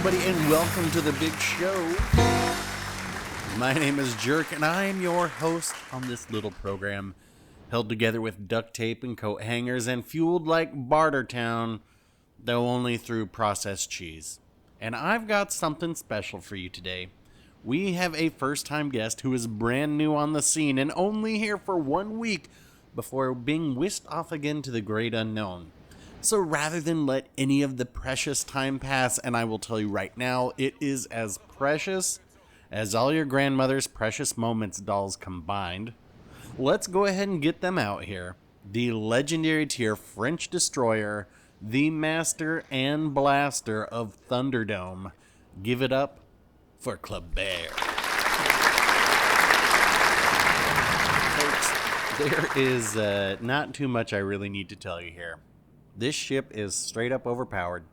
everybody, and welcome to the big show. My name is Jerk, and I am your host on this little program, held together with duct tape and coat hangers and fueled like Bartertown, though only through processed cheese. And I've got something special for you today. We have a first-time guest who is brand new on the scene and only here for 1 week before being whisked off again to the great unknown. So rather than let any of the precious time pass, and I will tell you right now, it is as precious as all your grandmother's precious moments dolls combined, let's go ahead and get them out here. The legendary tier French destroyer, the master and blaster of Thunderdome. Give it up for Kléber. Folks, there is not too much I really need to tell you here. This ship is straight up overpowered,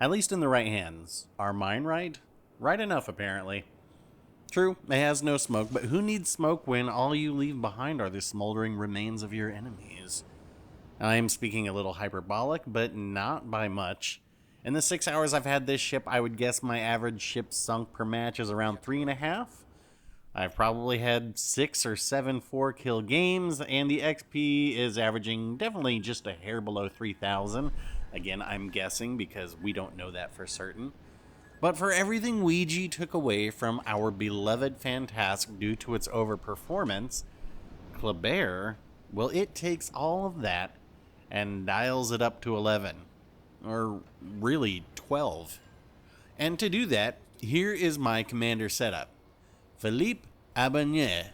at least in the right hands. Are mine right? Right enough, apparently. True, it has no smoke, but who needs smoke when all you leave behind are the smoldering remains of your enemies? I am speaking a little hyperbolic, but not by much. In the 6 hours I've had this ship, I would guess my average ship sunk per match is around 3.5. I've probably had 6 or 7 4-kill games, and the XP is averaging definitely just a hair below 3,000. Again, I'm guessing because we don't know that for certain. But for everything Ouija took away from our beloved Fantasque due to its overperformance, Kléber, well, it takes all of that and dials it up to 11. Or really 12. And to do that, here is my commander setup. Philippe Abonnier,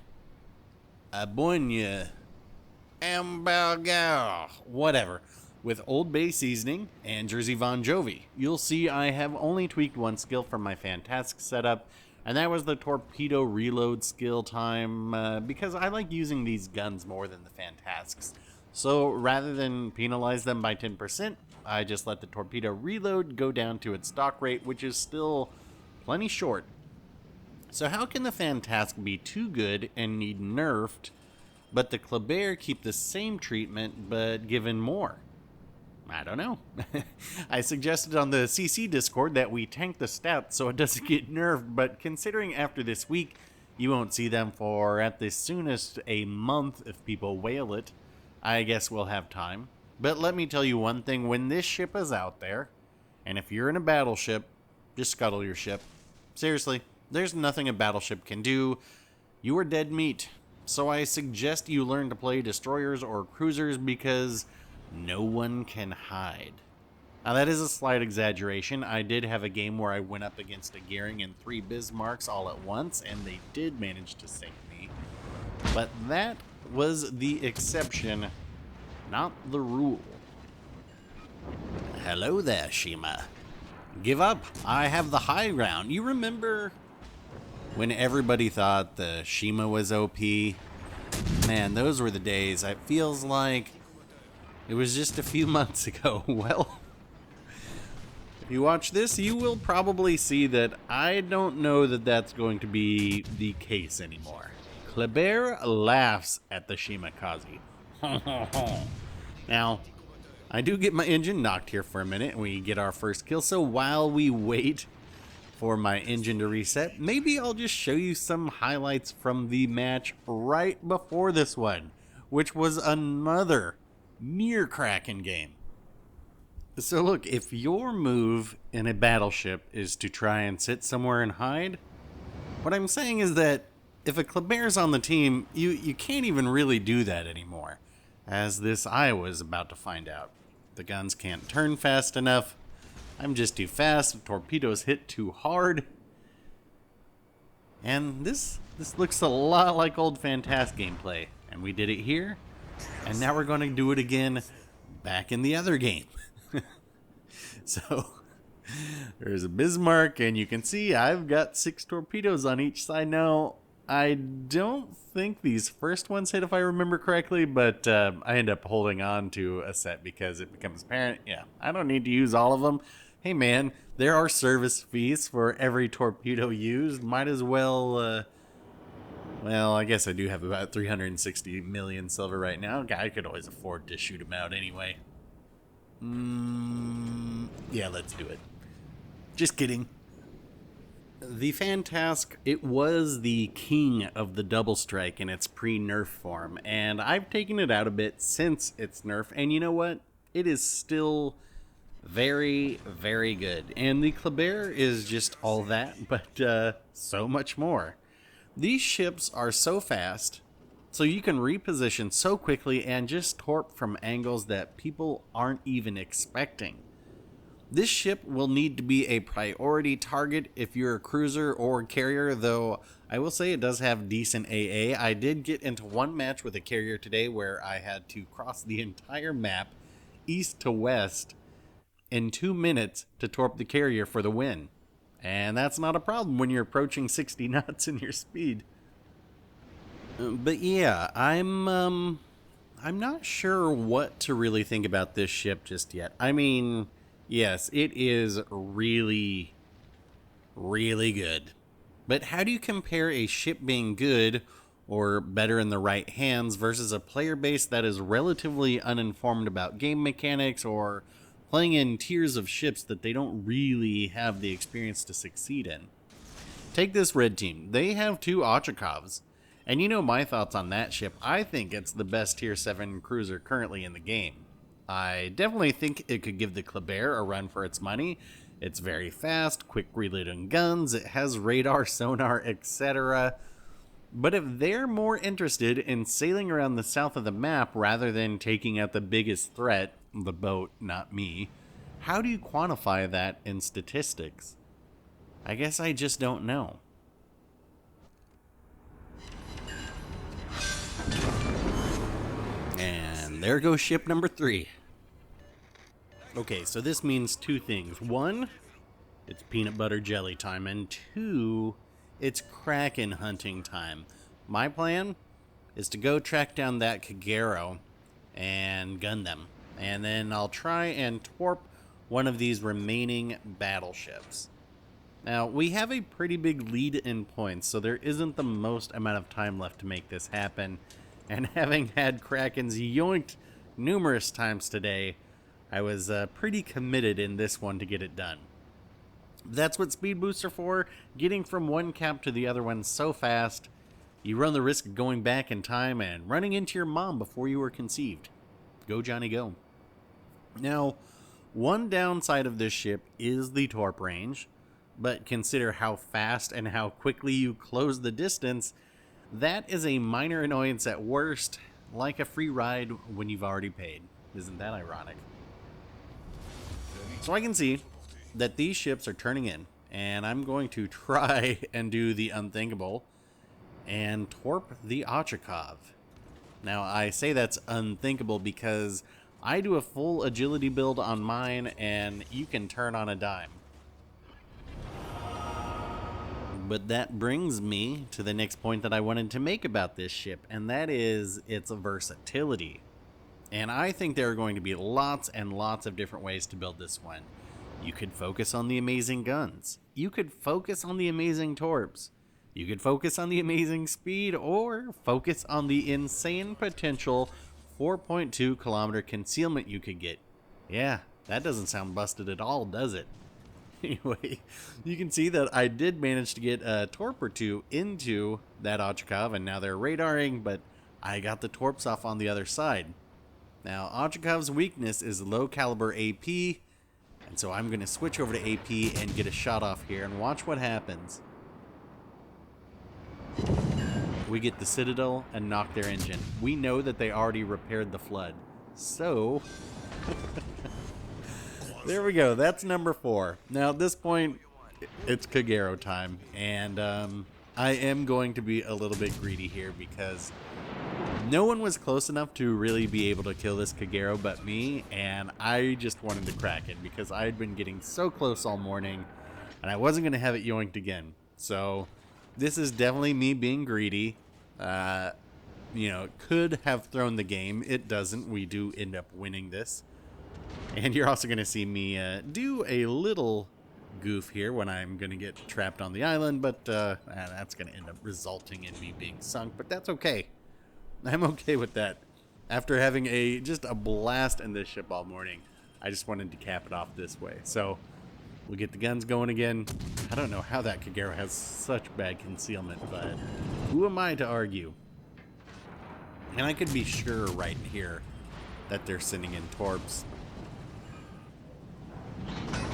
Hamburger, whatever, with Old Bay seasoning and Jersey Von Jovi. You'll see I have only tweaked one skill from my Fantasque setup, and that was the torpedo reload skill time, because I like using these guns more than the Fantasques. So rather than penalize them by 10%, I just let the torpedo reload go down to its stock rate, which is still plenty short. So how can the Fantasque be too good and need nerfed, but the Kléber keep the same treatment but given more? I don't know. I suggested on the CC Discord that we tank the stats so it doesn't get nerfed, but considering after this week you won't see them for at the soonest a month if people whale it, I guess we'll have time. But let me tell you one thing, when this ship is out there, and if you're in a battleship, just scuttle your ship. Seriously. There's nothing a battleship can do. You are dead meat. So I suggest you learn to play destroyers or cruisers because no one can hide. Now that is a slight exaggeration. I did have a game where I went up against a Gearing and 3 Bismarcks all at once, and they did manage to sink me. But that was the exception, not the rule. Hello there, Shima. Give up. I have the high ground. You remember when everybody thought the Shima was OP? Man, those were the days. It feels like it was just a few months ago. Well, if you watch this, you will probably see that I don't know that that's going to be the case anymore. Kléber laughs at the Shima Kazi. Now, I do get my engine knocked here for a minute and we get our first kill, so while we wait for my engine to reset, maybe I'll just show you some highlights from the match right before this one, which was another near Kraken game. So look, if your move in a battleship is to try and sit somewhere and hide, what I'm saying is that if a Kléber's on the team, you can't even really do that anymore, as this I was about to find out. The guns can't turn fast enough. I'm just too fast, the torpedoes hit too hard. And this looks a lot like old Fantasque gameplay. And we did it here, and now we're going to do it again back in the other game. So, there's a Bismarck, and you can see I've got 6 torpedoes on each side. Now, I don't think these first ones hit if I remember correctly, but I end up holding on to a set because it becomes apparent, yeah, I don't need to use all of them. Hey man, there are service fees for every torpedo used. Might as well, well, I guess I do have about 360 million silver right now. I could always afford to shoot them out anyway. Yeah, let's do it. Just kidding. The Fantask, it was the king of the double strike in its pre-nerf form, and I've taken it out a bit since its nerf, and you know what? It is still very, very good. And the Kléber is just all that, but so much more. These ships are so fast, so you can reposition so quickly and just torp from angles that people aren't even expecting. This ship will need to be a priority target if you're a cruiser or carrier, though I will say it does have decent AA. I did get into one match with a carrier today where I had to cross the entire map east to west in 2 minutes to torp the carrier for the win. And that's not a problem when you're approaching 60 knots in your speed. But yeah, I'm not sure what to really think about this ship just yet. I mean, yes, it is really, really good. But how do you compare a ship being good or better in the right hands versus a player base that is relatively uninformed about game mechanics or playing in tiers of ships that they don't really have the experience to succeed in? Take this red team. They have 2 Ochakovs. And you know my thoughts on that ship. I think it's the best tier 7 cruiser currently in the game. I definitely think it could give the Kléber a run for its money. It's very fast, quick reloading guns, it has radar, sonar, etc. But if they're more interested in sailing around the south of the map rather than taking out the biggest threat, the boat, not me, how do you quantify that in statistics? I guess I just don't know. And there goes ship number 3. Okay, so this means 2 things. 1, it's peanut butter jelly time, and 2, it's Kraken hunting time. My plan is to go track down that Kagero and gun them. And then I'll try and torp one of these remaining battleships. Now, we have a pretty big lead in points, so there isn't the most amount of time left to make this happen. And having had Krakens yoinked numerous times today, I was pretty committed in this one to get it done. That's what speed boosts are for, getting from one cap to the other one so fast, you run the risk of going back in time and running into your mom before you were conceived. Go Johnny go. Now, one downside of this ship is the torp range, but consider how fast and how quickly you close the distance. That is a minor annoyance at worst, like a free ride when you've already paid. Isn't that ironic? So I can see that these ships are turning in, and I'm going to try and do the unthinkable and torp the Ochakov. Now, I say that's unthinkable because I do a full agility build on mine, and you can turn on a dime. But that brings me to the next point that I wanted to make about this ship, and that is its versatility. And I think there are going to be lots and lots of different ways to build this one. You could focus on the amazing guns. You could focus on the amazing torps. You could focus on the amazing speed, or focus on the insane potential 4.2 kilometer concealment you could get. Yeah, that doesn't sound busted at all, does it? Anyway, you can see that I did manage to get a torp or 2 into that Ochakov, and now they're radaring, but I got the torps off on the other side. Now, Ochakov's weakness is low caliber AP, and so I'm going to switch over to AP and get a shot off here and watch what happens. We get the Citadel and knock their engine. We know that they already repaired the flood. So, there we go. That's number 4. Now, at this point, it's Kagero time, and I am going to be a little bit greedy here because no one was close enough to really be able to kill this Kagero but me, and I just wanted to crack it because I had been getting so close all morning, and I wasn't going to have it yoinked again. So, this is definitely me being greedy. You know, could have thrown the game. It doesn't. We do end up winning this. And you're also going to see me do a little goof here when I'm going to get trapped on the island, but that's going to end up resulting in me being sunk, but that's okay. I'm okay with that. After having just a blast in this ship all morning, I just wanted to cap it off this way. So We'll get the guns going again. I don't know how that Kagero has such bad concealment, but who am I to argue? And I could be sure right here that they're sending in torps.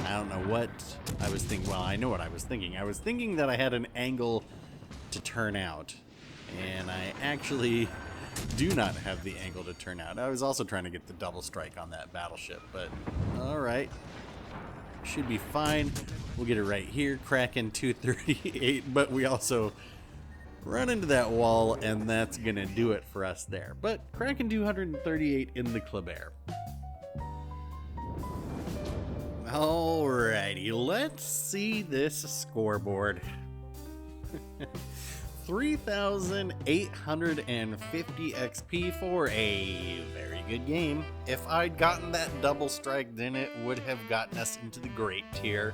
I don't know what I was thinking. Well, I know what I was thinking. I was thinking that I had an angle to turn out, and I actually do not have the angle to turn out. I was also trying to get the double strike on that battleship, but alright. Should be fine. We'll get it right here. Kraken 238, but we also run into that wall, and that's gonna do it for us there. But Kraken 238 in the Kléber. Alrighty, let's see this scoreboard. 3,850 XP for a very good game. If I'd gotten that double strike, then it would have gotten us into the great tier.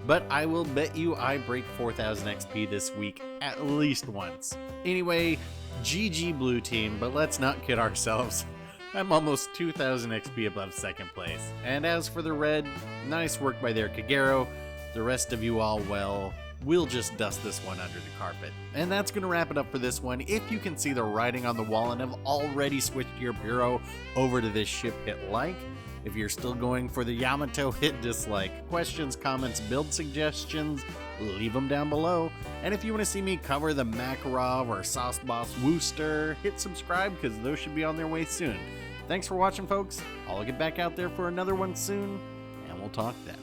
But I will bet you I break 4,000 XP this week at least once. Anyway, GG blue team, but let's not kid ourselves. I'm almost 2,000 XP above second place. And as for the red, nice work by their Kagero. The rest of you all, well, we'll just dust this one under the carpet. And that's going to wrap it up for this one. If you can see the writing on the wall and have already switched your bureau over to this ship, hit like. If you're still going for the Yamato, hit dislike. Questions, comments, build suggestions, leave them down below. And if you want to see me cover the Makarov or Sauce Boss Wooster, hit subscribe because those should be on their way soon. Thanks for watching, folks. I'll get back out there for another one soon, and we'll talk then.